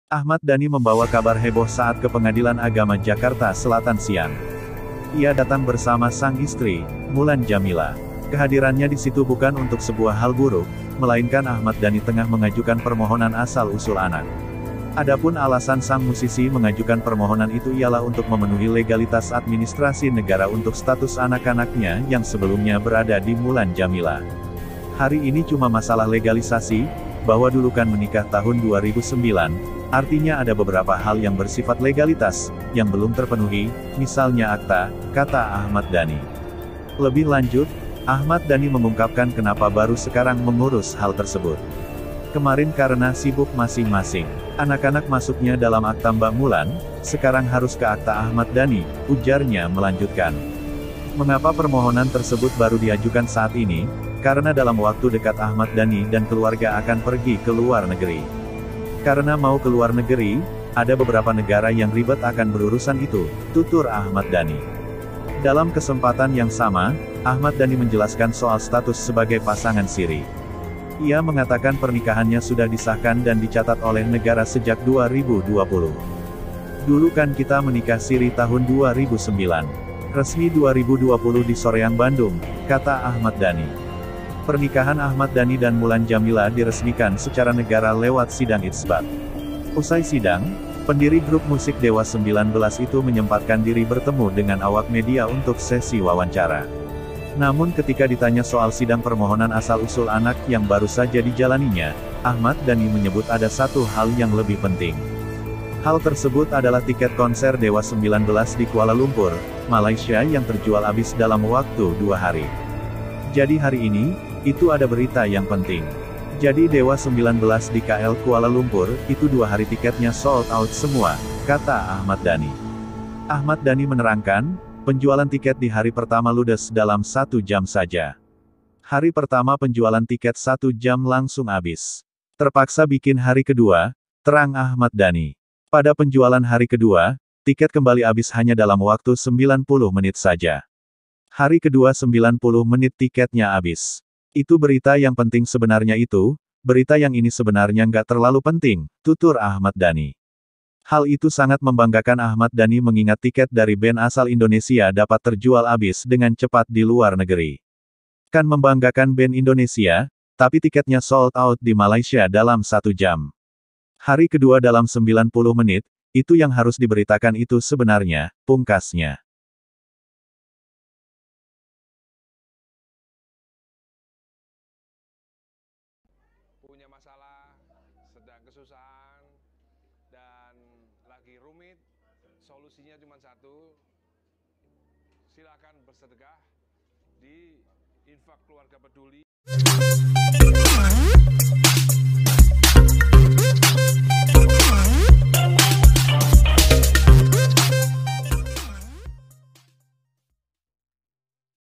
Ahmad Dhani membawa kabar heboh saat ke Pengadilan Agama Jakarta Selatan siang. Ia datang bersama sang istri, Mulan Jameela. Kehadirannya di situ bukan untuk sebuah hal buruk, melainkan Ahmad Dhani tengah mengajukan permohonan asal-usul anak. Adapun alasan sang musisi mengajukan permohonan itu ialah untuk memenuhi legalitas administrasi negara untuk status anak-anaknya yang sebelumnya berada di Mulan Jameela. Hari ini cuma masalah legalisasi, bahwa dulu kan menikah tahun 2009, artinya ada beberapa hal yang bersifat legalitas, yang belum terpenuhi, misalnya akta, kata Ahmad Dhani. Lebih lanjut, Ahmad Dhani mengungkapkan kenapa baru sekarang mengurus hal tersebut. Kemarin karena sibuk masing-masing. Anak-anak masuknya dalam akta Mbak Mulan, sekarang harus ke akta Ahmad Dhani, ujarnya melanjutkan. Mengapa permohonan tersebut baru diajukan saat ini? Karena dalam waktu dekat Ahmad Dhani dan keluarga akan pergi ke luar negeri. Karena mau ke luar negeri, ada beberapa negara yang ribet akan berurusan itu, tutur Ahmad Dhani. Dalam kesempatan yang sama, Ahmad Dhani menjelaskan soal status sebagai pasangan siri. Ia mengatakan pernikahannya sudah disahkan dan dicatat oleh negara sejak 2020. Dulu kan kita menikah siri tahun 2009. Resmi 2020 di Soreang, Bandung, kata Ahmad Dhani. Pernikahan Ahmad Dhani dan Mulan Jameela diresmikan secara negara lewat sidang itsbat. Usai sidang, pendiri grup musik Dewa 19 itu menyempatkan diri bertemu dengan awak media untuk sesi wawancara. Namun ketika ditanya soal sidang permohonan asal-usul anak yang baru saja dijalaninya, Ahmad Dhani menyebut ada satu hal yang lebih penting. Hal tersebut adalah tiket konser Dewa 19 di Kuala Lumpur, Malaysia yang terjual habis dalam waktu 2 hari. Jadi hari ini, itu ada berita yang penting. Jadi Dewa 19 di KL Kuala Lumpur, itu 2 hari tiketnya sold out semua, kata Ahmad Dhani. Ahmad Dhani menerangkan, penjualan tiket di hari pertama ludes dalam 1 jam saja. Hari pertama penjualan tiket 1 jam langsung habis. Terpaksa bikin hari kedua, terang Ahmad Dhani. Pada penjualan hari kedua, tiket kembali habis hanya dalam waktu 90 menit saja. Hari kedua 90 menit tiketnya habis. Itu berita yang penting sebenarnya itu, berita yang ini sebenarnya nggak terlalu penting, tutur Ahmad Dhani. Hal itu sangat membanggakan Ahmad Dhani mengingat tiket dari band asal Indonesia dapat terjual habis dengan cepat di luar negeri. Kan membanggakan band Indonesia, tapi tiketnya sold out di Malaysia dalam 1 jam. Hari kedua dalam 90 menit, itu yang harus diberitakan itu sebenarnya, pungkasnya. Punya masalah, sedang kesusahan, dan lagi rumit, solusinya cuma satu, silakan bersedekah di Infak Keluarga Peduli.